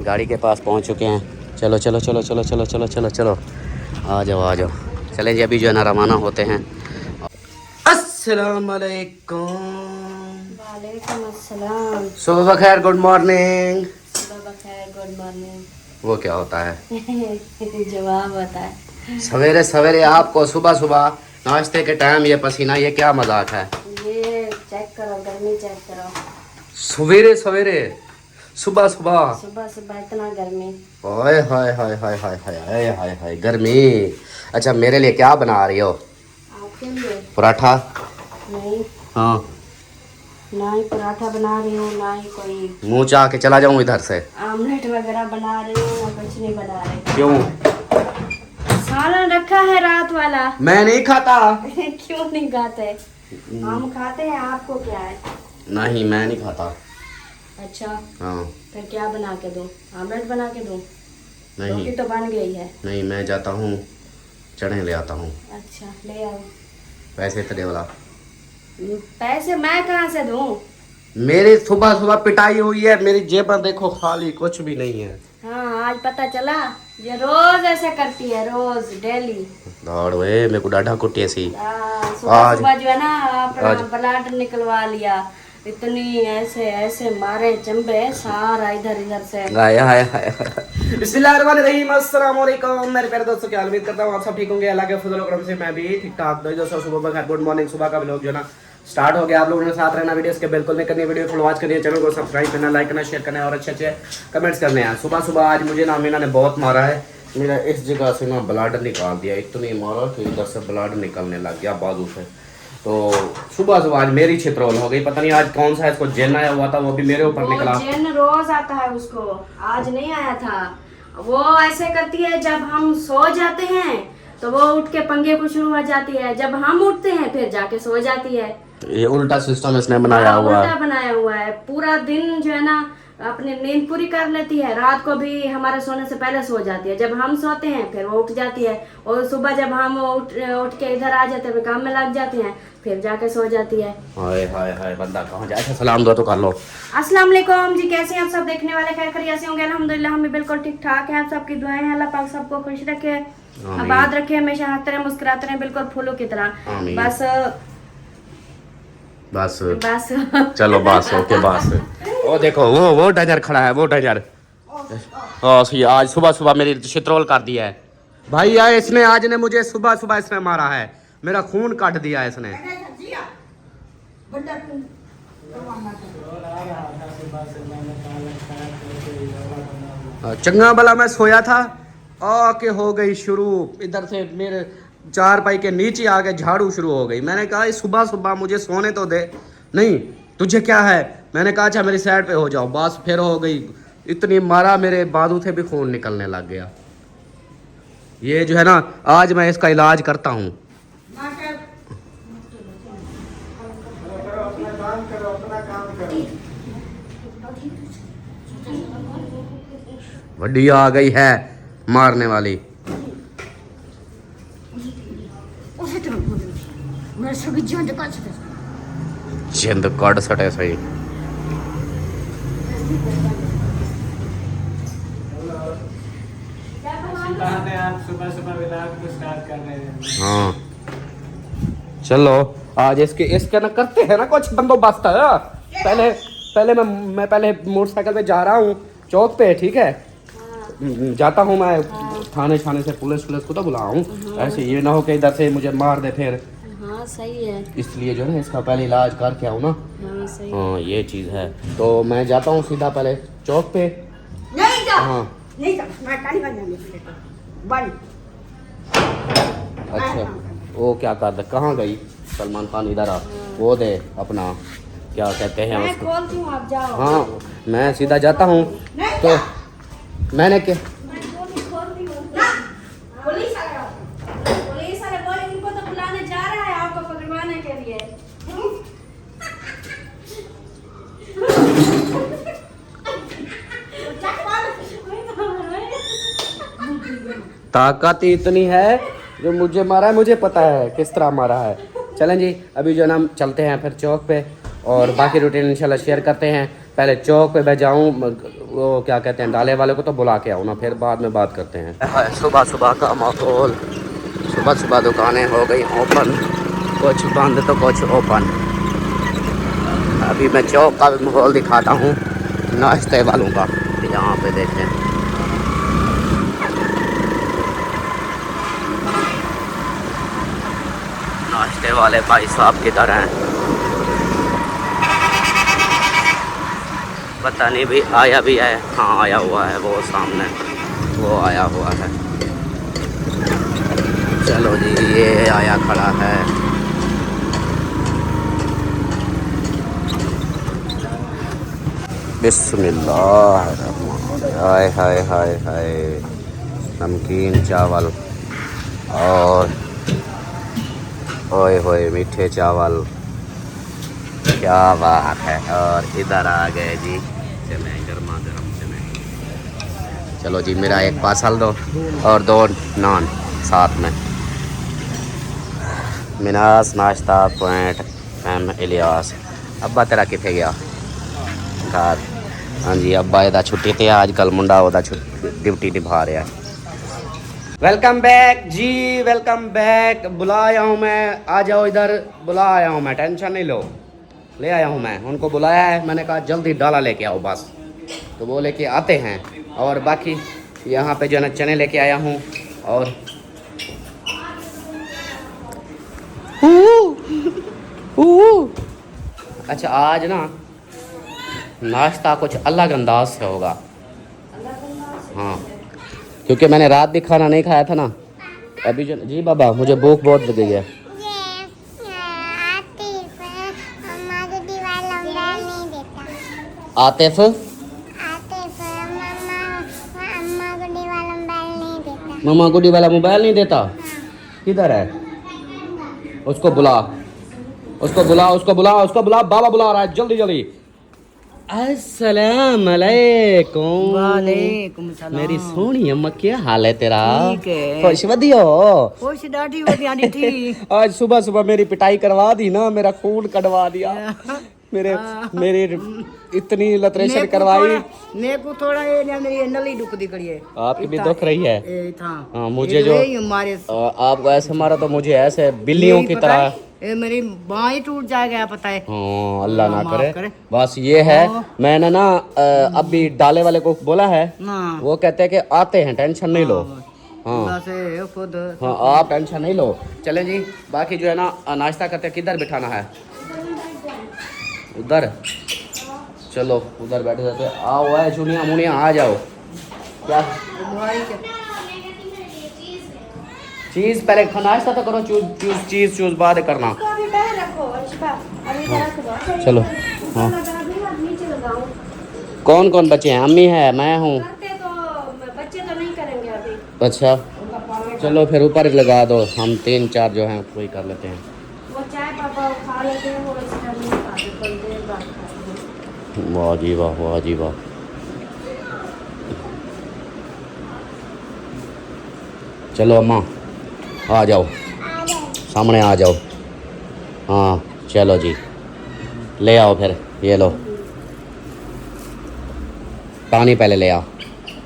गाड़ी के पास पहुंच चुके हैं। चलो चलो चलो चलो चलो चलो चलो चलो, आ जाओ आ जाओ। चलें जी, अभी जो है ना रवाना होते हैं। अस्सलाम वालेकुम। वालेकुम अस्सलाम। सुबह बखैर, गुड मॉर्निंग। सुबह बखैर, गुड मॉर्निंग। वो क्या होता है? जवाब होता है। सवेरे सवेरे आपको सुबह सुबह नाश्ते के टाइम ये पसीना, ये क्या मजाक है? ये चेक करो, गर्मी चेक करो। सवेरे सवेरे, सुबह सुबह, सुबह सुबह इतना गर्मी। ओए हाय हाय हाय हाय हाय हाय हाय हाय गर्मी। अच्छा, मेरे लिए क्या बना रही हो? आपके लिए? पराठा? नहीं, हाँ। ना ही पराठा बना रही हूँ, ना ही कोई मुंह चाह के चला जाऊं इधर से। आमलेट वगैरह बना रही हूँ, या कुछ नहीं बना रही। क्यों? सालन रखा है रात वाला। मैं नहीं खाता। क्यों नहीं खाते? हम खाते हैं, आपको क्या है? नहीं, मैं नहीं खाता। अच्छा, हाँ। फिर क्या बना के दूँ? आमलेट बना के दूँ? नहीं रोटी तो बन गई है। नहीं, मैं जाता हूँ चढ़े ले आता हूँ। अच्छा, ले आओ। पैसे तो दे वाला। पैसे मैं कहाँ से दूँ? मेरी सुबह सुबह पिटाई हुई है, मेरी जेब में देखो खाली, कुछ भी नहीं है। हाँ, आज पता चला। ये रोज ऐसे करती है, रोज डेली। दौड़ वे, मेरे को डाढ़ा कुटी ऐसी। सुबह आज सुबह जो है ना अपना आज ब्लड निकलवा लिया। इतनी ऐसे ऐसे मारे चंबे सारा इधर इधर से। हाय हाय हाय हाय। बिस्मिल्लाहिर्रहमानिर्रहीम, अस्सलाम वालेकुम मेरे प्यारे दोस्तों, क्या उम्मीद करता हूँ आप सब ठीक होंगे। अल्लाह के फजल करम से मैं भी ठीक ठाक। दोस्तों सुबह बखैर, गुड मॉर्निंग। सुबह का व्लॉग जो ना स्टार्ट हो गया। आप लोगों ने साथ रहना, वीडियोस के बिल्कुल नहीं करनी, वीडियो फुल वॉच करनी है, चैनल को सब्सक्राइब करना, लाइक करना, शेयर करना और अच्छे अच्छे कमेंट्स करने हैं। सुबह सुबह आज मुझे ना मीना ने बहुत मारा है। मेरा इस जगह से ना ब्लड निकाल दिया, इतनी मारा कि इधर से ब्लड निकलने लग गया बाजू से। तो सुबह सुबह आज मेरी छित्रौल हो गई। पता नहीं आज कौन सा इसको जिन आया हुआ था, वो भी मेरे ऊपर निकला। जिन रोज आता है उसको, आज नहीं आया था। वो ऐसे करती है, जब हम सो जाते हैं तो वो उठ के पंगे को शुरू हो जाती है, जब हम उठते हैं फिर जाके सो जाती है। ये उल्टा सिस्टम इसने बनाया हुआ है। उल्टा बनाया हुआ है। पूरा दिन जो है ना अपनी नींद पूरी कर लेती है, रात को भी हमारे सोने से पहले सो जाती है। जब हम सोते हैं फिर वो उठ जाती है, और सुबह जब हम उठ के इधर आ जाते हैं, काम में लग जाते हैं, फिर जाके सो जाती है। हाय हाय हाय, बंदा कहाँ जाए? सलाम दो तो कर लो। अस्सलाम वालेकुम जी, कैसे हैं आप सब? देखने वाले खैर खैरियत से होंगे? अल्हम्दुलिल्लाह हम भी बिल्कुल ठीक ठाक हैं। आप सबकी दुआएं हैं, अल्लाह पाक सबको खुश रखे, आबाद रखे, हमेशा हंसते रहे, मुस्कुराते रहे, बिल्कुल फूलों की तरह। बस बस बस चलो बस, ओके बस। वो देखो, वो डजर खड़ा है, वो डजर। आज सुबह सुबह मेरी शित्रोल कर दिया है भाई। यार इसने आज ने मुझे सुबह सुबह इसने मारा है, मेरा खून काट दिया है इसने। चंगा भला मैं सोया था, आके हो गई शुरू इधर से, मेरे चार पाई के नीचे आके झाड़ू शुरू हो गई। मैंने कहा सुबह सुबह मुझे सोने तो दे। नहीं, तुझे क्या है? मैंने कहा अच्छा मेरी साइड पे हो जाओ। बस फिर हो गई, इतनी मारा मेरे बाजू से भी खून निकलने लग गया। ये जो है ना, आज मैं इसका इलाज करता हूँ। वड्डी आ गई है मारने वाली। जिंद कट सटे सही। आप सुबह सुबह व्लॉग को स्टार्ट कर रहे हैं। हाँ चलो, आज इसके ना करते हैं ना कुछ बंदोबस्त। पहले पहले मैं पहले मोटरसाइकिल पे जा रहा हूँ चौक पे, ठीक है? जाता हूँ मैं थाने से पुलिस को तो बुलाऊं। ऐसे ये ना हो कि इधर से मुझे मार दे फिर। हाँ सही है, इसलिए जो है ना इसका पहले इलाज करके आऊँ ना। हाँ सही। हाँ ये चीज़ है। तो मैं जाता हूँ सीधा पहले चौक पे। नहीं जा, हाँ नहीं जा, मैं काली बन जाऊंगी बन। अच्छा, वो क्या कर दे? कहाँ गई? सलमान खान इधर आ, वो दे अपना क्या कहते हैं मैं उसको। खोलती हूँ, आप जाओ। हाँ मैं सीधा जाता हूँ। तो मैंने क्या मैं खोलती हूँ। पुलिस आ गया। पुलिस वाले बोले इनको तो बुलाने जा रहा है आपको पकड़वाने के लिए। ताकत ही इतनी है जो मुझे मारा है, मुझे पता है किस तरह मारा है। चलें जी, अभी जो है ना हम चलते हैं फिर चौक पे, और बाकी रूटीन इंशाल्लाह शेयर करते हैं। पहले चौक पे मैं जाऊँ, वो क्या कहते हैं डाले वाले को तो बुला के आऊँ ना, फिर बाद में बात करते हैं। सुबह सुबह का माहौल, सुबह सुबह दुकानें हो गई ओपन, कुछ बंद तो कुछ ओपन। अभी मैं चौक का माहौल दिखाता हूँ नाश्ते वालों का। यहाँ पे देखें, नाश्ते वाले भाई साहब किधर हैं पता नहीं, भी आया भी है। हाँ आया हुआ है, वो सामने वो आया हुआ है। चलो जी, ये आया खड़ा है। बिस्मिल्लाह, हाय हाय हाय हाय, नमकीन चावल और ओए होए मीठे चावल, क्या बात है। और इधर आ गए जी चने, गर्मा गर्म चने। चलो जी, मेरा एक पार्सल दो और 2 नान साथ में। मिनास नाश्ता पॉइंट एम इलियास। अब्बा तेरा किथे गया घर? हाँ जी, अब्बा ਇਹਦਾ छुट्टी ते आजकल मुंडा ਉਹਦਾ ड्यूटी निभा रहा है। वेलकम बैक जी, वेलकम बैक। बुला आया हूँ मैं, आ जाओ इधर, बुला आया हूँ मैं, टेंशन नहीं लो। ले आया हूँ मैं, उनको बुलाया है, मैंने कहा जल्दी डाला लेके आओ बस, तो वो लेके आते हैं। और बाकी यहाँ पे जो है ना चने लेके आया हूँ। और अच्छा, आज ना नाश्ता कुछ अलग अंदाज से होगा। हाँ, क्योंकि मैंने रात भी खाना नहीं खाया था ना। अभी जो जी बाबा, मुझे भूख बहुत लग गई है। आतिफ मम्मा गुड्डी वाला मोबाइल नहीं देता। किधर है? उसको बुला, उसको बुला, उसको बुला, उसको बुला, बाबा बुला रहा है, जल्दी जल्दी। अस्सलाम वालेकुम। वालेकुम सलाम। मेरी सोहनी अम्मा, क्या हाल है तेरा? ठीक है। खुश वधियो? खुश डाठी वधिया थी। आज सुबह सुबह मेरी पिटाई करवा दी ना, मेरा खून कटवा दिया। मेरे इतनी लतरेशन करवाई। मेरे को थोड़ा ये मेरी नली दुखती करी है। आपकी भी दुख रही है? हाँ, मुझे जो हमारे आपको ऐसे मारा तो मुझे ऐसे बिल्लियों की तरह ये मेरी बाँह टूट जाएगा, पता है। हाँ, अल्लाह ना करे। बस ये है, मैंने ना अभी डाले वाले को बोला है, वो कहते हैं कि आते हैं, टेंशन नहीं लो। हाँ खुद हाँ, आप टेंशन नहीं लो। चलें जी, बाकी जो है ना नाश्ता करते, किधर बिठाना है? उधर, चलो उधर बैठ जाते। आओ है चुनिया मुनिया, आ जाओ। क्या चीज़ पहले नाश्ता तो करो, चीज़ बाद करना। चलो हाँ, कौन कौन बच्चे हैं? अम्मी है, मैं हूँ। बच्चे तो नहीं करेंगे अभी। अच्छा, चलो फिर ऊपर लगा दो, हम 3-4 जो हैं वही कर लेते हैं। वो चाय पापा खा लेते हैं, वो इस टाइम नहीं खाते, थोड़ी देर बाद खाते हैं। वाह जी वाह, वाह जी वाह। चलो अम्मा आ जाओ, सामने आ जाओ। हाँ चलो जी, ले आओ फिर, ये लो पानी पहले ले आओ।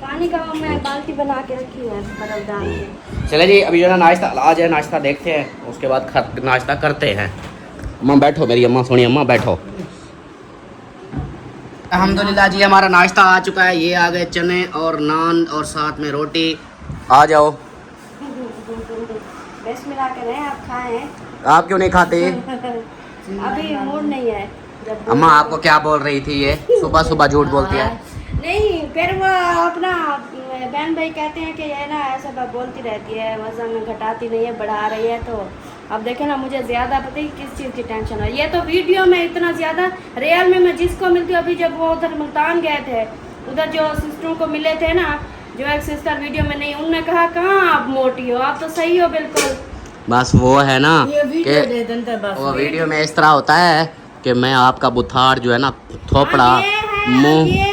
पानी का मैं बाल्टी बना के रखी है, बर्फ डाल के। चले जी, अभी जो है नाश्ता आ जाए, नाश्ता देखते हैं, उसके बाद नाश्ता करते हैं। अम्मा बैठो, मेरी अम्मा सोनी अम्मा बैठो। अल्हम्दुलिल्लाह जी, हमारा नाश्ता आ चुका है। ये आ गए चने और नान और साथ में रोटी। आ जाओ। बेस्ट मिला के रहे, आप खाएं। आप क्यों नहीं खाते? अभी मूड नहीं है। जब अम्मा आपको क्या बोल रही थी? ये सुबह सुबह झूठ बोलती है। नहीं, फिर वो अपना बहन भाई कहते हैं कि ये ना ऐसा बोलती रहती है, वजन घटाती नहीं है, बढ़ा रही है। तो अब देखे ना, मुझे ज़्यादा पता ही किस चीज़ की टेंशन है। ये तो वीडियो में इतना ज़्यादा, रियल में मैं जिसको मिलती हूँ, अभी जब वो उधर मुल्तान गए थे, उधर जो सिस्टरों को मिले थे ना, जो एक सिस्टर वीडियो में नहीं, उनने कहा कहाँ आप मोटी हो, आप तो सही हो बिल्कुल। बस वो है ना कि वो वीडियो में इस तरह होता है कि मैं आपका बुखार जो है ना, थोपड़ा मुँह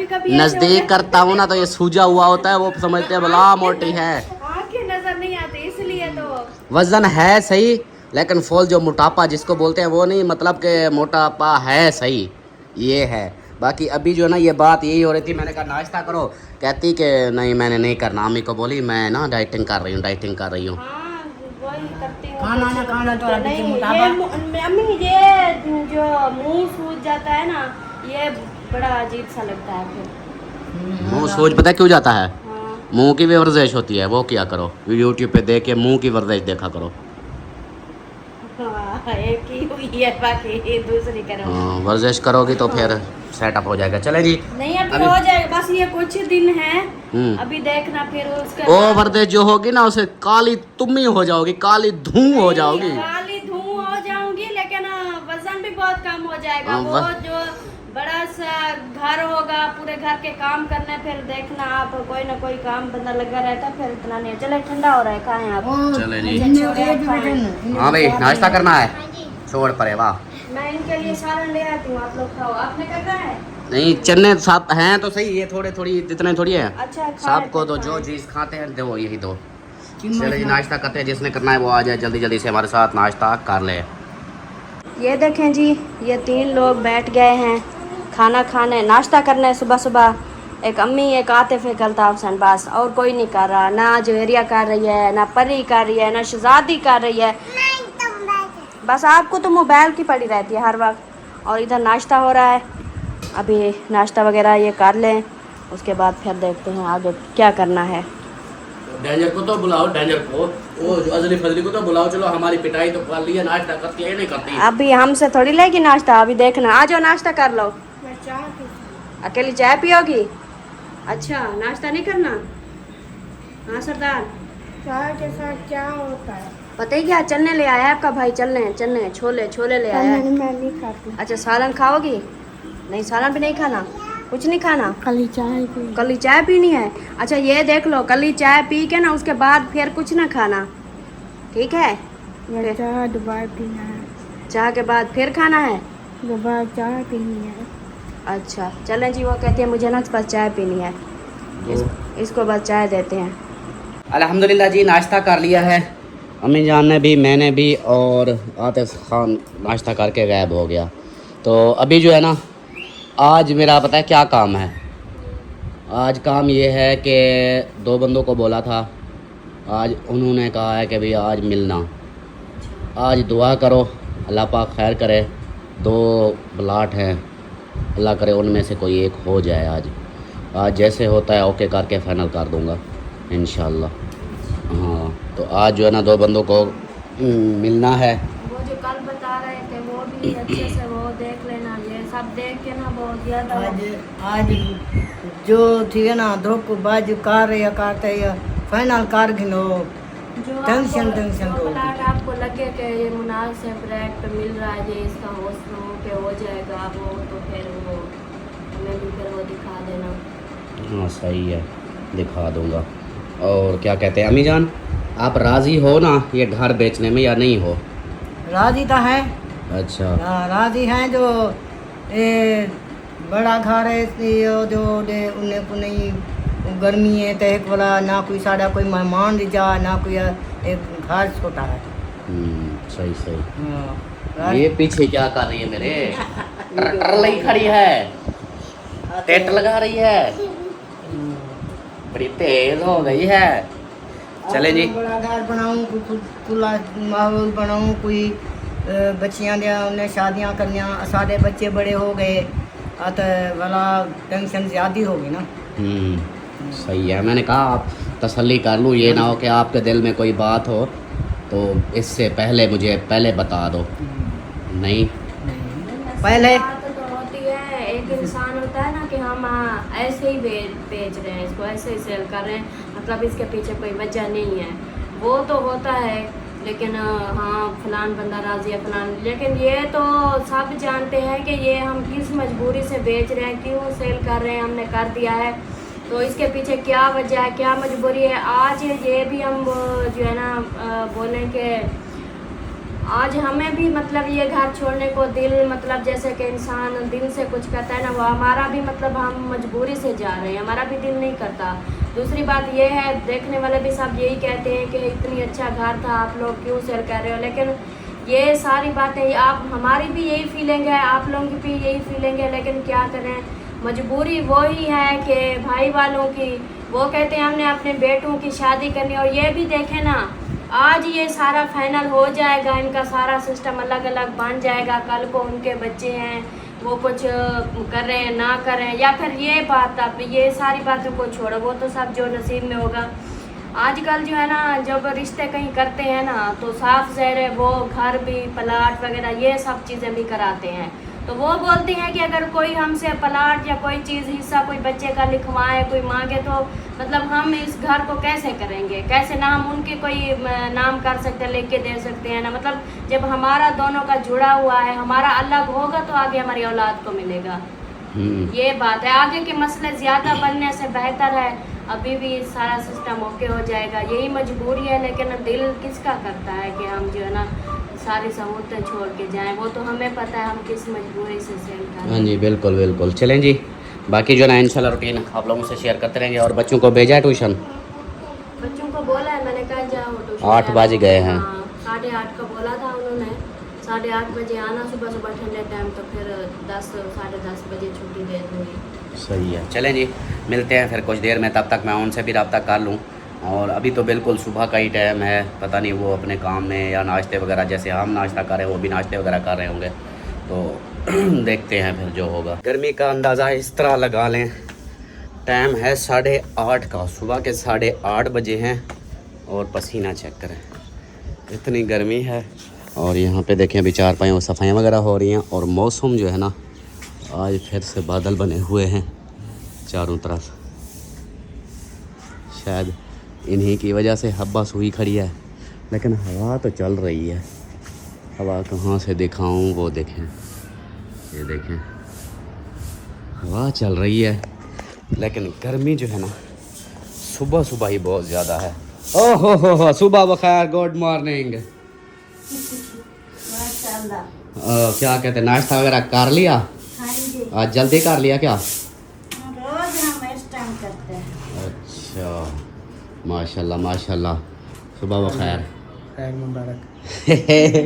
कभी नजदीक करता हूँ ना, तो ये सूजा हुआ होता है, वो समझते हैं भला मोटी है। आंखें नजर नहीं आती, इसलिए तो वजन है सही, लेकिन फुल जो मोटापा जिसको बोलते हैं वो नहीं, मतलब कि मोटापा है सही, ये है। बाकी अभी जो है ना ये बात यही हो रही थी, मैंने कहा नाश्ता करो, कहती कि नहीं मैंने नहीं करना। अम्मी को बोली मैं ना डाइटिंग कर रही हूँ, डाइटिंग कर रही हूँ। हाँ वही करती हूँ। खाना ना खाना तो अभी के नहीं मुताबिक ये अम्मी ये जो मुंह सूज जाता है ना, ये बड़ा अजीब सा लगता है फिर। मुँह सूज पता है क्यों जाता है? हाँ मुंह की भी वर्जिश होती है, वो क्या करो यूट्यूब पे देख के मुंह की वर्जिश देखा करो। हाँ, एक ही हुई है, बाकी दूसरी करो। हाँ, वर्जिश करोगी तो फिर सेटअप हो जाएगा। चले जी नहीं अभी हो जाएगा, बस ये कुछ दिन है, हम्म। अभी देखना फिर उसके ओ बाद वर्जिश जो होगी ना उसे काली तुम्मी हो जाओगी, काली धूम हो जाओगी। काली धूम हो जाऊंगी, लेकिन वजन भी बहुत कम हो जाएगा। हाँ, वो जो बड़ा सा घर होगा, पूरे घर के काम करने, फिर देखना आप कोई ना कोई काम बंदा लगा रहता, फिर इतना नहीं। चले ठंडा हो रहा है, खाएं आप। चले जी। अच्छा, छोड़े आप खाएं। हाँ भाई नाश्ता करना है, छोड़ परे वाह। मैं इनके लिए सालन ले आती हूँ, आप लोग खाओ। आपने करना है? नहीं चने साथ हैं तो सही, ये थोड़े थोड़ी इतने थोड़ी है। अच्छा खाएं, सबको फिर तो जो खाएं। चीज़ खाते हैं दो यही दो। चले जी नाश्ता करते हैं, जिसने करना है वो आ जाए जल्दी जल्दी से हमारे साथ नाश्ता कर ले। ये देखें जी, ये 3 लोग बैठ गए हैं खाना खाने, नाश्ता करने सुबह सुबह। एक अम्मी, एक आतिफ, एक अल्ताफ हुसैन, बस और कोई नहीं कर रहा। ना जवेरिया कर रही है, ना परी कर रही है, ना शहजादी कर रही है। बस आपको तो मोबाइल की पड़ी रहती है हर वक्त। और इधर नाश्ता हो रहा है, अभी नाश्ता वगैरह ये कर लें, उसके बाद फिर देखते हैं आगे क्या करना है। डेंजर को तो बुलाओ, डेंजर को, वो जो अजली फजली को तो बुलाओ। चलो हमारी पिटाई तो कर ली है, नाश्ता करती है नहीं करती। अभी हमसे थोड़ी लेगी नाश्ता, अभी देखना। आ जाओ नाश्ता कर लो। अकेली चाय पियोगी? अच्छा नाश्ता नहीं करना? हाँ सरदार, चाय के साथ क्या होता है? पता ही क्या, चलने ले आया है आपका भाई। चलने चलने छोले छोले ले आया है। मैं नहीं खाती, अच्छा सालन खाओगी? नहीं सालन भी नहीं खाना, कुछ नहीं खाना, खाली चाय पी। कली चाय पीनी है। अच्छा ये देख लो, कली चाय पी के ना उसके बाद फिर कुछ ना खाना, ठीक है? चाय दोबारा पीना है, चाय के बाद फिर खाना है? दोबारा चाय पीनी है। अच्छा चलें जी, वो कहती है मुझे ना बस चाय पीनी है, इसको बस चाय देते हैं। अल्हम्दुलिल्लाह जी नाश्ता कर लिया है अम्मी जान ने भी, मैंने भी, और आतिफ खान नाश्ता करके गायब हो गया। तो अभी जो है ना आज मेरा पता है क्या काम है। आज काम ये है कि 2 बंदों को बोला था, आज उन्होंने कहा है कि भाई आज मिलना। आज दुआ करो अल्लाह पाक खैर करे, 2 प्लाट हैं, अल्लाह करे उनमें से कोई एक हो जाए। आज जैसे होता है ओके करके फ़ाइनल कर दूँगा इंशाल्लाह। हाँ तो आज जो है ना 2 बंदों को मिलना है। वो जो कल बता रहे थे वो भी अच्छे से वो देख लेना, ये सब देख के ना बहुत ज़्यादा आज जो थी ना धोख बाज कार या करते या फाइनल कार गिनो जो टेंशन आपको- टेंशन जो दो। प्लाट आपको लगे कि ये मुनासिब रेट पे मिल रहा है, ये इसका हो जाएगा वो, तो फिर वो हमें भी फिर वो दिखा देना। हाँ सही है, दिखा दूँगा। और क्या कहते हैं अम्मी जान, आप राज़ी हो ना ये घर बेचने में या नहीं हो? राजी तो है, अच्छा राजी हैं। जो ये बड़ा घर है ये जो दे उन्हें को नहीं गर्मी है तो एक वाला ना कोई साड़ा कोई मेहमान जा ना कोई, एक घर छोटा है। सही सही। हाँ, ये पीछे क्या कर रही है मेरे? ट्रैक्टर लगी खड़ी है, टेंट लगा रही है, बड़ी तेज हो गई है। चले जी बड़ा घर बनाऊं, कोई खुला माहौल बनाऊं, कोई बच्चियां दिया उन्हें शादियां करनिया, सारे बच्चे बड़े हो गए, तो वाला टेंशन ज़्यादा होगी ना। सही है। मैंने कहा आप तसल्ली कर लूँ, ये ना हो कि आपके दिल में कोई बात हो तो इससे पहले मुझे पहले बता दो। नहीं पहले बात तो होती है, एक इंसान होता है ना कि हम ऐसे ही बेच रहे हैं, इसको ऐसे ही सेल कर रहे हैं, मतलब इसके पीछे कोई वजह नहीं है, वो तो होता है। लेकिन हाँ फलान बंदा राजी है फलान, लेकिन ये तो सब जानते हैं कि ये हम किस मजबूरी से बेच रहे हैं, क्यों सेल कर रहे हैं, हमने कर दिया है, तो इसके पीछे क्या वजह है, क्या मजबूरी है। आज ये भी हम जो है ना बोलें कि आज हमें भी मतलब ये घर छोड़ने को दिल, मतलब जैसे कि इंसान दिल से कुछ कहता है ना, वो हमारा भी मतलब हम मजबूरी से जा रहे हैं, हमारा भी दिल नहीं करता। दूसरी बात ये है, देखने वाले भी सब यही कहते हैं कि इतनी अच्छा घर था, आप लोग क्यों सेल कर रहे हो। लेकिन ये सारी बातें आप हमारी भी यही फीलिंग है, आप लोगों की भी यही फीलिंग है, लेकिन क्या करें, मजबूरी वही है कि भाई वालों की, वो कहते हैं हमने अपने बेटों की शादी करनी। और ये भी देखें ना, आज ये सारा फाइनल हो जाएगा, इनका सारा सिस्टम अलग अलग बन जाएगा, कल को उनके बच्चे हैं वो कुछ करें ना करें, या फिर ये बात, अब ये सारी बातों को छोड़ो, वो तो सब जो नसीब में होगा। आजकल जो है ना, जब रिश्ते कहीं करते हैं ना, तो साफ ज़ाहिर है वो घर भी, प्लाट वगैरह ये सब चीज़ें भी कराते हैं। तो वो बोलते हैं कि अगर कोई हमसे प्लाट या कोई चीज़ हिस्सा कोई बच्चे का लिखवाए, कोई मांगे, तो मतलब हम इस घर को कैसे करेंगे, कैसे ना हम उनके कोई नाम कर सकते हैं, लिख के दे सकते हैं ना। मतलब जब हमारा दोनों का जुड़ा हुआ है, हमारा अलग होगा तो आगे हमारी औलाद को मिलेगा। ये बात है, आगे के मसले ज़्यादा बनने से बेहतर है अभी भी सारा सिस्टम ओके हो जाएगा। यही मजबूरी है, लेकिन दिल किसका करता है कि हम जो है ना सारी सहूलतें छोड़ के जाएं, वो तो हमें पता है हम किस मजबूरी से सहन कर रहे हैं। हाँ जी, बिल्कुल बिल्कुल। चलें जी, बाकी जो ना इंशाल्लाह रूटीन आप लोगों से शेयर करते रहेंगे। और बच्चों को भेजा है ट्यूशन? बच्चों को बोला है, मैंने कहा जाओ ट्यूशन। 8 बज गए हैं। 8:30 का बोला था उन्होंने, 8:30 बजे आना सुबह सुबह ठंडे टाइम, तो फिर 10 साढ़े 10 बजे छुट्टी दे दूँगी। सही है। चलें जी, मिलते हैं फिर कुछ देर में, तब तक मैं उनसे भी रब्ता कर लूँ। और अभी तो बिल्कुल सुबह का ही टाइम है, पता नहीं वो अपने काम में या नाश्ते वगैरह, जैसे हम नाश्ता कर रहे हैं वो भी नाश्ते वगैरह कर रहे होंगे, तो देखते हैं फिर जो होगा। गर्मी का अंदाज़ा इस तरह लगा लें, टाइम है 8:30 का, सुबह के 8:30 बजे हैं और पसीना चेक करें, इतनी गर्मी है। और यहाँ पे देखें अभी चारपाइयों सफाइयाँ वगैरह हो रही हैं। और मौसम जो है ना, आज फिर से बादल बने हुए हैं चारों तरफ, शायद इन्हीं की वजह से हवा सूही खड़ी है, लेकिन हवा तो चल रही है। हवा कहाँ से दिखाऊं, वो देखें, ये देखें, हवा चल रही है, लेकिन गर्मी जो है ना सुबह सुबह ही बहुत ज़्यादा है। ओह हो, सुबह बखैर, गुड मॉर्निंग। क्या कहते हैं, नाश्ता वगैरह कर लिया? हाँ जी, आज जल्दी कर लिया क्या? रोज हम इस टाइम करते हैं। अच्छा, माशाल्लाह माशाल्लाह। सुबह बखैर। खैर मुबारक।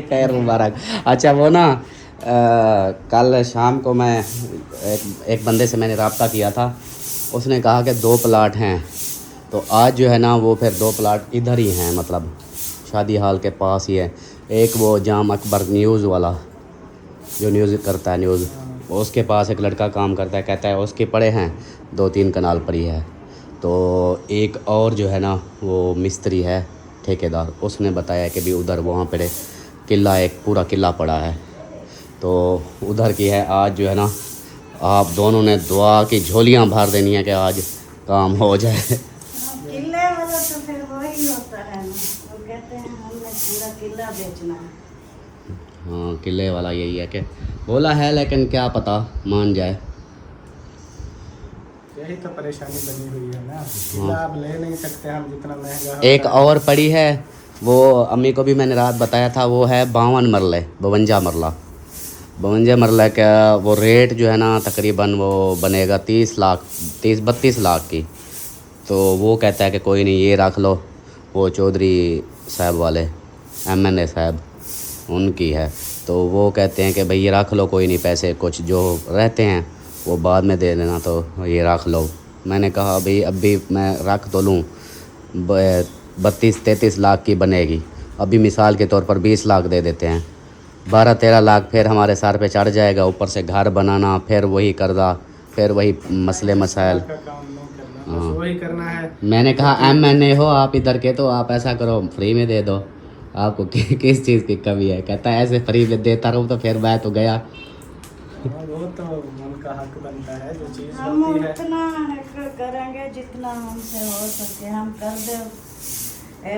खैर मुबारक। अच्छा वो ना कल शाम को मैं एक बंदे से मैंने रब्ता किया था, उसने कहा कि 2 प्लाट हैं, तो आज जो है ना वो फिर 2 प्लाट इधर ही हैं, मतलब शादी हाल के पास ही है। एक वो जाम अकबर न्यूज़ वाला जो न्यूज़ करता है, न्यूज़, उसके पास एक लड़का काम करता है, कहता है उसके पड़े हैं 2-3 कनाल पर ही है। तो एक और जो है ना वो मिस्त्री है, ठेकेदार, उसने बताया कि भी उधर वहाँ पर किला, एक पूरा किला पड़ा है, तो उधर की है। आज जो है ना आप दोनों ने दुआ की झोलियाँ भर देनी है कि आज काम हो जाए। किले वाला तो फिर वही होता है ना, वो कहते हैं हमने पूरा किला बेचना है। हाँ, किले वाला यही है कि बोला है, लेकिन क्या पता मान जाए। यही तो परेशानी बनी हुई है ना, किला अब ले नहीं सकते हम, जितना महंगा होता एक है। और पड़ी है, वो अम्मी को भी मैंने रात बताया था, वो है 52 मरले, 52 मरला, 52 मरला का वो रेट जो है ना तकरीबन वो बनेगा 32 लाख की। तो वो कहता है कि कोई नहीं, ये रख लो, वो चौधरी साहब वाले MNA साहब उनकी है, तो वो कहते हैं कि भाई ये रख लो, कोई नहीं, पैसे कुछ जो रहते हैं वो बाद में दे देना, तो ये रख लो। मैंने कहा भाई अभी मैं रख तो लूँ, 32-33 लाख की बनेगी, अभी मिसाल के तौर पर 20 लाख दे देते हैं, 12-13 लाख फिर हमारे सर पे चढ़ जाएगा, ऊपर से घर बनाना, फिर वही कर्जा, फिर वही मसले मसाइल। का काम नहीं करना, बस वही करना है। मैंने कहा MNA हो आप इधर के, तो आप ऐसा करो फ्री में दे दो, आपको किस चीज़ की कमी है? कहता है ऐसे फ्री में देता रहूँ तो फिर मैं तो गया। वो तो उनका हक बनता है, जो चीज़ हम होती है। उतना करेंगे जितना हमसे हो सके, हम कर दे,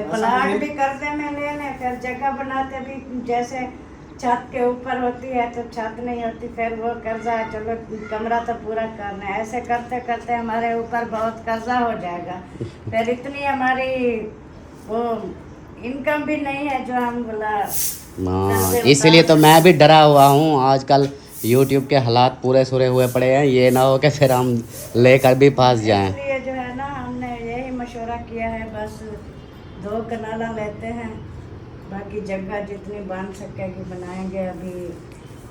प्लाट भी कर दे में लेने, फिर जगह बनाते भी, जैसे छत के ऊपर होती है तो छत नहीं होती, फिर वो कर्जा है, चलो कमरा तो पूरा करना है, ऐसे करते करते हमारे ऊपर बहुत कर्जा हो जाएगा, फिर इतनी हमारी वो इनकम भी नहीं है जो हम बोला। हाँ, इसीलिए तो मैं भी डरा हुआ हूँ। आजकल YouTube के हालात पूरे सुरे हुए पड़े हैं, ये ना हो कि फिर हम लेकर भी फंस जाएं। इसलिए जो है ना हमने यही मशवरा किया है, बस 2 कनाला लेते हैं, बाकी जगह जितनी बन सकेगी बनाएंगे। अभी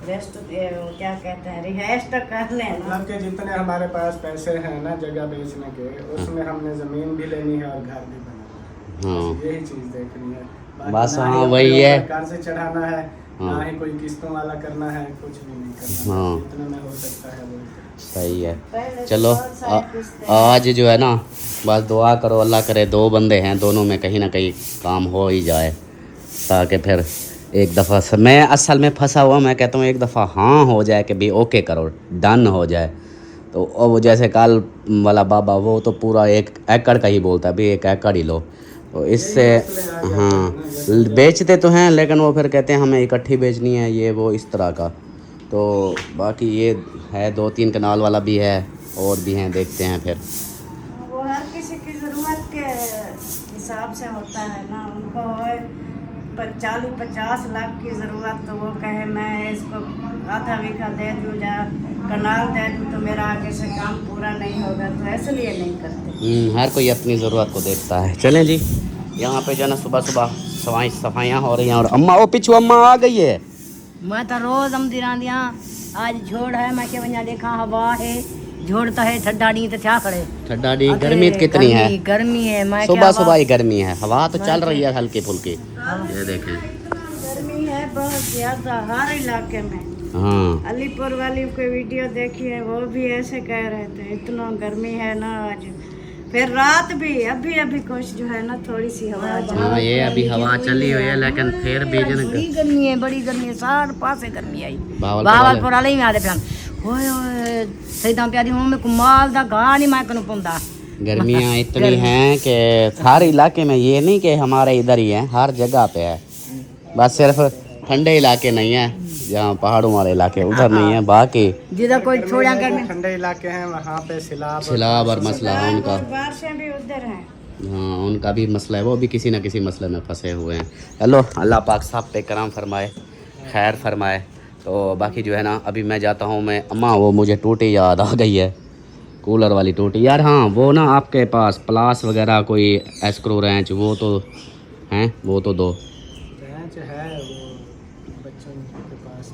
रेस्ट क्या कहते हैं, रिहाइश तो कर लें ना। मतलब कि जितने हमारे पास पैसे हैं ना जगह बेचने के, उसमें हमने जमीन भी लेनी है और घर भी बनाना है। हाँ। बस यही चीज देखनी है। बाकी बस ना हाँ, ही अपने वही है। ऊपर कर्ज चढ़ाना है, हाँ। ना ही कोई किस्तों वाला करना है, कुछ भी नहीं करना। हाँ। जितने में हो सकता है वो। सही है। पहले चलो बहुत सारे किस्तें आज जो है ना, बस दुआ करो अल्लाह करे 2 बंदे हैं, दोनों में कहीं ना कहीं काम हो ही जाए, ताकि फिर एक दफ़ा मैं असल में फंसा हुआ, मैं कहता हूँ एक दफ़ा हाँ हो जाए कि भी ओके करो, डन हो जाए। तो वो जैसे कल वाला बाबा, वो तो पूरा 1 एकड़ का ही बोलता है, भी 1 एकड़ ही लो। तो इससे हाँ बेचते तो हैं, लेकिन वो फिर कहते हैं हमें इकट्ठी बेचनी है, ये वो इस तरह का। तो बाकी ये है 2-3 कनाल वाला भी है, और भी हैं, देखते हैं फिर। वो हर किसी की ज़रूरत के हिसाब से होता है ना। उनको 40-50 लाख की ज़रूरत, तो वो कहे मैं इसको आधा बीघा दे दूँ या कनाल दे दूँ तो मेरा आगे से काम पूरा नहीं होगा, तो इसलिए नहीं करते। हर कोई अपनी ज़रूरत को देखता है। चलें जी, यहाँ पे जो है ना सुबह सुबह सफाइयाँ हो रही हैं, और अम्मा वो पीछू अम्मा आ गई है। मैं तो रोज हम दिरांदियाँ आज झोड़ है, मैं क्या वजह देखा हवा है, झोड़ तो है, ठंडा नहीं तो क्या करे। ठंडा डी गर्मी कितनी है, गर्मी है। मैं सुबह सुबह ही गर्मी है, हवा तो चल रही है हल्की फुल्की। हाँ। ये देखें। गर्मी है बहुत ज़्यादा हर इलाके में। हाँ अलीपुर वाली कोई वीडियो देखी है, वो भी ऐसे कह रहे थे इतना गर्मी है ना आज। फिर रात भी अभी कुछ जो है ना थोड़ी सी हवा हाँ, ये अभी हवा चली हुई है, लेकिन फिर भी जो बड़ी गर्मी है, बड़ी गर्मी है, सार पास है गर्मी आई। बावलपुर बावलपुर वाले ही आते प्यान ओए ओए सही दाम प्यारी हूं, मैं कुमाल दा गा नहीं मैं कनु पुंदा। गर्मियाँ इतनी हैं कि हर इलाके में, ये नहीं कि हमारे इधर ही है, हर जगह पे है। बस सिर्फ ठंडे इलाके नहीं है, जहाँ पहाड़ों वाले इलाके उधर नहीं है, बाकी जिधर कोई छोड़ा गर्मी ठंडे इलाके हैं वहाँ पे सैलाब और मसला है उनका। बारिशें भी उधर हैं। हाँ, उनका भी मसला है, वो भी किसी न किसी मसले में फंसे हुए हैं। चलो अल्लाह पाक साहब पे करम फरमाए, खैर फरमाए। तो बाकी जो है ना, अभी मैं जाता हूँ। मैं अम्मा वो मुझे टूटी याद आ गई है, कूलर वाली टूटी यार। हाँ वो ना आपके पास प्लास वगैरह कोई एस्क्रू रेंच वो तो हैं, वो तो दो। रेंच है वो बच्चों के पास।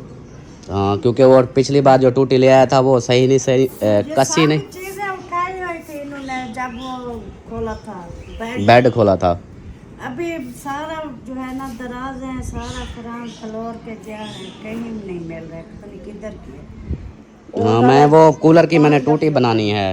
हाँ क्योंकि वो पिछली बार जो टूटी ले आया था वो सही नहीं, सही कसी नहीं, चीजें उठाई हुई थी इन्होंने जब वो खोला था बेड खोला था। अभी सारा जो है ना दराज है, सारा फराम फ्लोर के क्या है, कहीं नहीं मिल रहा है, पता नहीं किधर की है। हाँ मैं वो कूलर की मैंने टूटी बनानी है,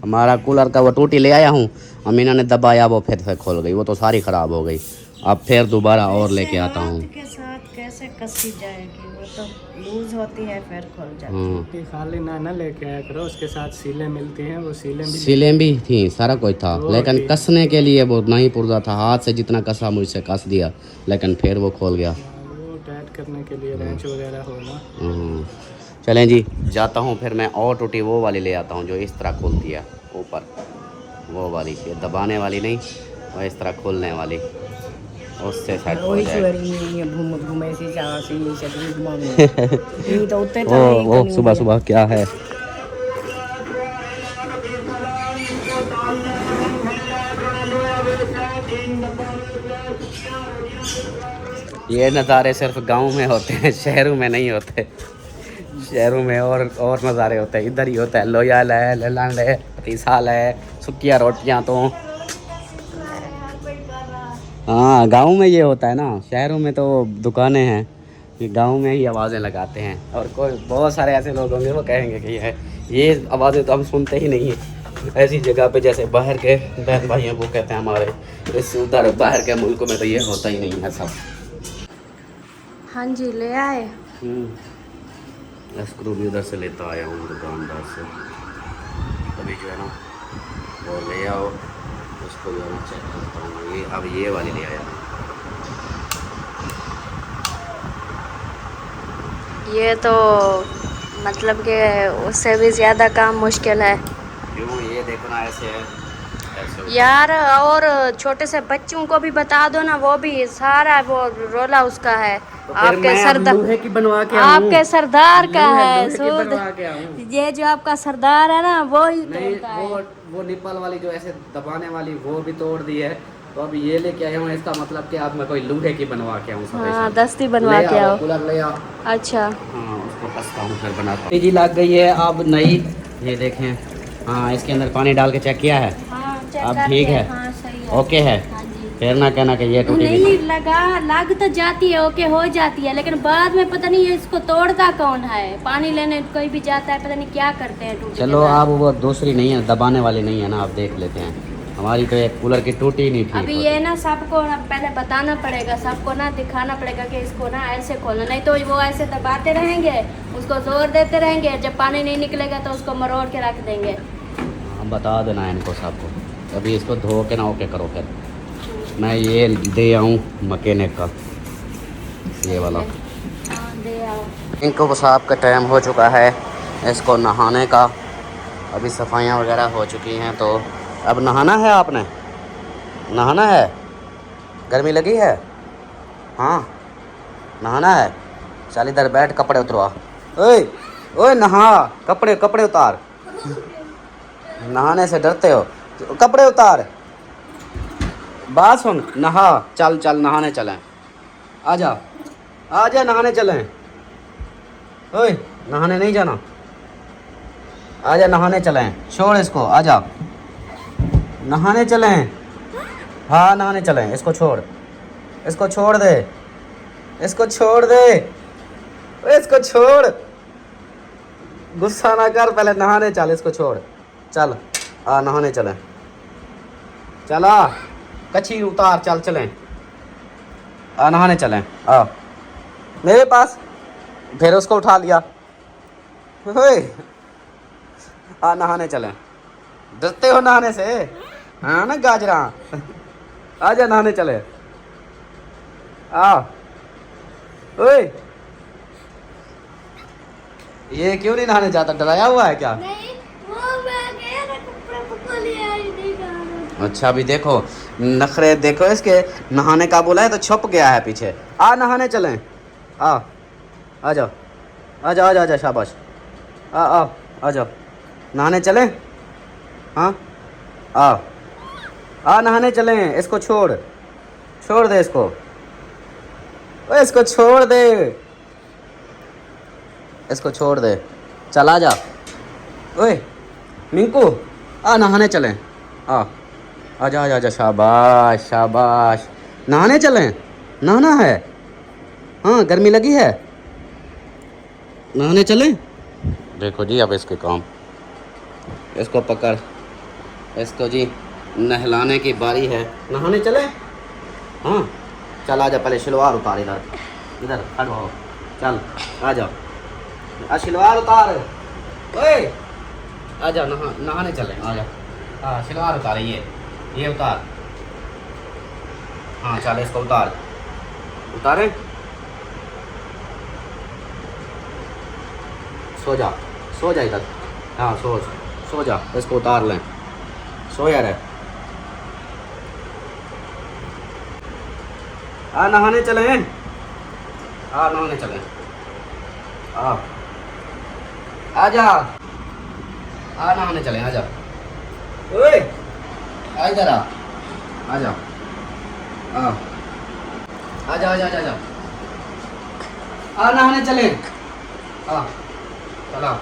हमारा कूलर का वो टूटी ले आया हूँ, अमीना ने दबाया वो फिर से खोल गई, वो तो सारी ख़राब हो गई। अब फिर दोबारा और लेके आता हूँ। के साथ कैसे कसी जाएगी, वो तो लूज होती है फिर खुल जाती है। हाँ कि खाली ना लेके आया करो, उसके साथ सीलें मिलती हैं, वो सीलें भी थी, सारा कुछ था, लेकिन कसने के लिए वो नहीं पुरजा था। हाथ से जितना कसा मुझसे कस दिया, लेकिन फिर वो खोल गया। वो टाइट करने के लिए रेंच वगैरह हो ना। हाँ। चलें जी, जाता हूँ फिर मैं, और टूटी वो वाली ले आता हूँ जो इस तरह खुलती है ऊपर, वो वाली, ये दबाने वाली नहीं, और इस तरह खोलने वाली, उससे सेट हो जाए। घूमे सी जा सी शरीर घुमाने ये तो उतने तो वो सुबह सुबह क्या है। ये नज़ारे सिर्फ गांव में होते हैं, शहरों में नहीं होते। शहरों में और नज़ारे होते हैं, इधर ही होता है। लोयाल है, ललांड है, पतीसाल है, सुखिया रोटियाँ तो हाँ गांव में ये होता है ना, शहरों में तो दुकानें हैं, कि गांव में ही आवाज़ें लगाते हैं। और कोई बहुत सारे ऐसे लोग होंगे वो कहेंगे कि ये आवाज़ें तो हम सुनते ही नहीं हैं ऐसी जगह पे, जैसे बाहर के बहन भाई हैं वो कहते हैं हमारे इस उधर बाहर के मुल्कों में तो ये होता ही नहीं है सब। हाँ जी ले आए। स्क्रू भी उधर से लेता आया हूँ दुकानदार से, अभी जो है ना वो ले आओ, उसको जो है ना चेक करता हूँ। ये अब ये वाली ले आया हूँ। ये तो मतलब कि उससे भी ज़्यादा काम मुश्किल है क्यों, ये देखो ना ऐसे है, ऐसे होता है। यार। और छोटे से बच्चों को भी बता दो ना, वो भी सारा वो रोला उसका है। तो फिर मैं लोहे की बनवा के आऊं। आपके सरदार का है लोहे की बनवा के आऊं। ये जो आपका सरदार है ना वो ही नहीं तोड़ता है। वो निपल वाली जो ऐसे दबाने वाली वो भी तोड़ दी है, तो अब ये लेके आया हूँ, इसका मतलब कि अब मैं कोई लोहे की बनवा के आऊँ। हाँ, दस्ती बनवा के आओ। कूलर ले आओ। अच्छा, हाँ, उसको कसता हूँ फिर बनाता हूँ। जी लग गई है अब नई, ये देखें। हाँ, इसके अंदर पानी डाल के चेक किया है। हाँ, अब ठीक है। हाँ, सही है। ओके है। हाँ जी। फिर ना कहना कि ये टूटी नहीं लग तो जाती है, ओके हो जाती है, लेकिन बाद में पता नहीं इसको तोड़ता कौन है। पानी लेने कोई भी जाता है, पता नहीं क्या करते हैं टूटी। चलो अब वो दूसरी नहीं है, दबाने वाली नहीं है ना, आप देख लेते हैं। हमारी तो एक कूलर की टूटी नहीं थी। अभी ये ना सबको ना पहले बताना पड़ेगा, सबको ना दिखाना पड़ेगा कि इसको ना ऐसे खोलना, नहीं तो वो ऐसे दबाते रहेंगे, उसको जोर देते रहेंगे, जब पानी नहीं निकलेगा तो उसको मरोड़ के रख देंगे। हम बता देना है इनको सबको। अभी इसको धो के ना ओके करो। फिर मैं ये दे आऊँ मैकेनिक का, ये वाला। हाँ, दे आओ। इनको साहब का टाइम हो चुका है, इसको नहाने का। अभी सफाइयाँ वगैरह हो चुकी हैं, तो अब नहाना है। आपने नहाना है? गर्मी लगी है? हाँ, नहाना है। चल इधर बैठ, कपड़े उतरवा। ओए ओए, नहा, कपड़े उतार। नहाने से डरते हो? कपड़े उतार। बात सुन, नहा। चल नहाने चलें। आजा नहाने चलें। ओए, नहाने नहीं जाना? आजा नहाने चलें। छोड़ इसको, आजा नहाने चलें। हाँ, नहाने चलें। इसको छोड़ दे। इसको छोड़। गुस्सा ना कर, पहले नहाने चल। इसको छोड़, चल नहाने चलें। चला, कच्छी उतार, चलें। नहाने चलें। मेरे पास। फिर उसको उठा लिया। नहाने चलें। डरते हो नहाने से? हाँ ना गाजरा। आजा नहाने चले। ओए, ये क्यों नहीं नहाने जाता? डराया हुआ है क्या? नहीं, वो मैं गया ना, कपड़े पकड़ लिया, नहीं कहा। अच्छा, अभी देखो नखरे देखो इसके। नहाने का बोला है तो छुप गया है पीछे। नहाने चलें। आ जाओ। आजा, शाबाश। आ जाओ, नहाने चलें। हाँ, नहाने चलें। इसको छोड़ दे इसको। ओए, इसको छोड़ दे। चल आजा। ओए मिंकू, नहाने चलें। आजा। शाबाश। नहाने चलें। नहाना है? हाँ, गर्मी लगी है? नहाने चलें। देखो जी, अब इसके काम। इसको पकड़, इसको जी नहलाने की बारी है। नहाने चले? हाँ, चल आजा। पहले शलवार उतार, इधर खड़ा हो। चल आजा, शलवार उतार। ओए, आजा नहाने चले। आजा। शलवार उतार, ये उतार। हाँ, चल इसको उतारे। सो जा इधर। हाँ, सो जा। इसको उतार लें। सो यार। नहाने चले। आजा। नहाने चले। आजा। ओए, इधर आजा। आजा। नहाने चले। चला।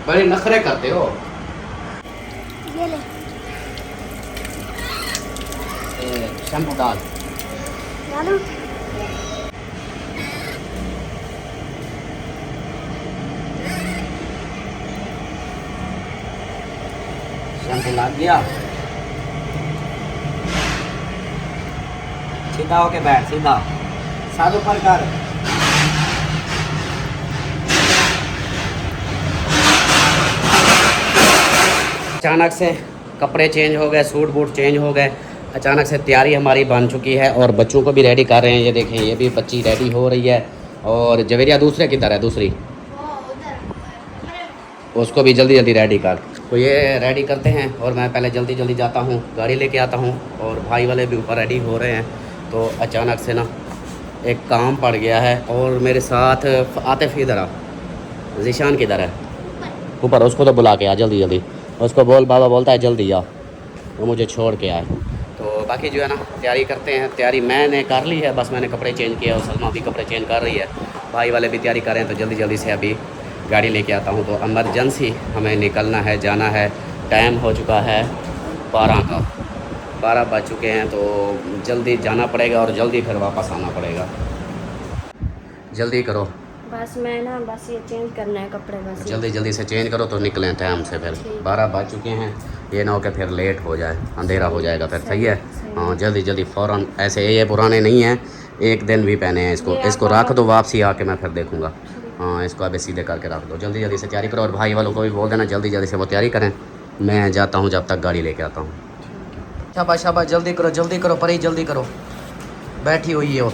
बड़े नखरे करते हो। ये ले। शैम्पू डाल। डालूं? शैम्पू लग गया। सीधा होके बैठ, सीधा साथ ऊपर कर। अचानक से कपड़े चेंज हो गए, सूट बूट चेंज हो गए। अचानक से तैयारी हमारी बन चुकी है और बच्चों को भी रेडी कर रहे हैं। ये देखें, ये भी बच्ची रेडी हो रही है। और जवेरिया दूसरे किधर है? दूसरी उसको भी जल्दी रेडी कर। तो ये रेडी करते हैं और मैं पहले जल्दी जाता हूँ, गाड़ी लेके आता हूँ। और भाई वाले भी ऊपर रेडी हो रहे हैं। तो अचानक से ना एक काम पड़ गया है। और मेरे साथ आतिफ इधर आ, ज़ीशान किधर है? ऊपर। उसको तो बुला के आ जल्दी। उसको बोल, बाबा बोलता है जल्दी आ। वो मुझे छोड़ के आए। तो बाकी जो है ना तैयारी करते हैं। तैयारी मैंने कर ली है, बस मैंने कपड़े चेंज किए और सलमा भी कपड़े चेंज कर रही है। भाई वाले भी तैयारी कर रहे हैं, तो जल्दी जल्दी से अभी गाड़ी लेके आता हूँ। तो एमरजेंसी हमें निकलना है, जाना है। टाइम हो चुका है 12 का, 12 बज चुके हैं, तो जल्दी जाना पड़ेगा और जल्दी फिर वापस आना पड़ेगा। जल्दी करो, बस मैं ना बस ये चेंज करना है कपड़े, बस जल्दी जल्दी से चेंज करो तो निकलें टाइम से। फिर 12 बज चुके हैं, ये ना हो कि फिर लेट हो जाए, अंधेरा हो जाएगा फिर। सही है, हाँ जल्दी जल्दी फ़ौरन। ऐसे ये पुराने नहीं हैं, एक दिन भी पहने हैं इसको। इसको रख दो, वापसी आके मैं फिर देखूँगा। हाँ इसको अभी सीधे करके रख दो। जल्दी जल्दी से तैयारी करो और भाई वालों को भी बोल देना जल्दी जल्दी से वो तैयारी करें। मैं जाता हूँ जब तक गाड़ी लेके आता हूँ। शाबाश शाबाश, जल्दी करो परी, जल्दी करो। बैठी हुई हो,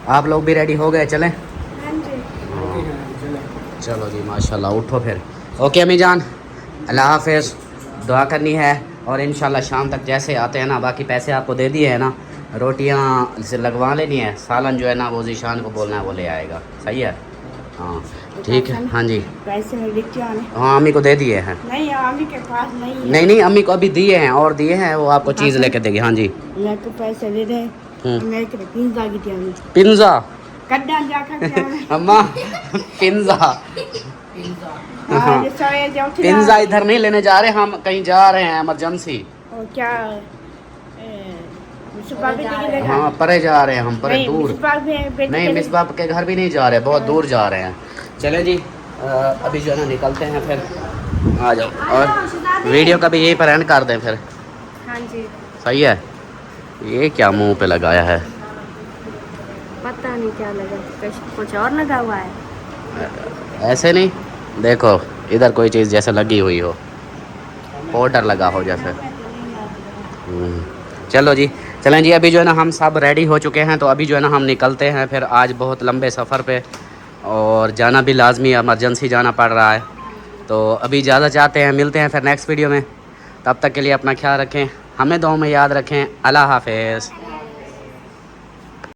आप लोग भी रेडी हो गए? चलें? चलो जी माशाल्लाह, उठो फिर। ओके अम्मी जान, अल्लाह हाफ़िज़। दुआ करनी है और इंशाल्लाह शाम तक जैसे आते हैं ना, बाकी पैसे आपको दे दिए हैं ना, रोटियां से लगवा लेनी है। सालन जो है ना वो ज़ीशान को बोलना है, वो ले आएगा। सही है, हाँ ठीक है। हाँ जी, पैसे हाँ अम्मी को दे दिए हैं। नहीं अम्मी के पास नहीं है। नहीं अम्मी को अभी दिए हैं, और दिए हैं, वो आपको चीज़ लेके देगी। हाँ जी, मेरे को पैसे दे दे, मैं पिज्जा की दिया पिज्ज़ा कड्डा जाकर अम्मा पिज्ज़ा। हाँ पिज्ज़ा इधर नहीं लेने जा रहे, हम कहीं जा रहे हैं इमरजेंसी। और क्या हाँ परे जा रहे हैं हम, परे दूर। नहीं मिस बाप के घर भी नहीं जा रहे, बहुत दूर जा रहे हैं। चले जी अभी जो है ना निकलते हैं, फिर आ जाओ और वीडियो का भी यही पर एंड कर दें फिर। हाँ जी, सही है। ये क्या मुंह पे लगाया है? पता नहीं क्या लगा, कुछ और लगा हुआ है। ऐसे नहीं, देखो इधर कोई चीज़ जैसे लगी हुई हो, पाउडर लगा हो जैसे। चलो जी, चलें जी। अभी जो है ना हम सब रेडी हो चुके हैं, तो अभी जो है ना हम निकलते हैं फिर। आज बहुत लंबे सफ़र पे और जाना भी लाजमी, इमरजेंसी जाना पड़ रहा है। तो अभी ज़्यादा चाहते हैं, मिलते हैं फिर नेक्स्ट वीडियो में। तब तक के लिए अपना ख्याल रखें, हमें दुआ में याद रखें। अल्लाह हाफ़िज़।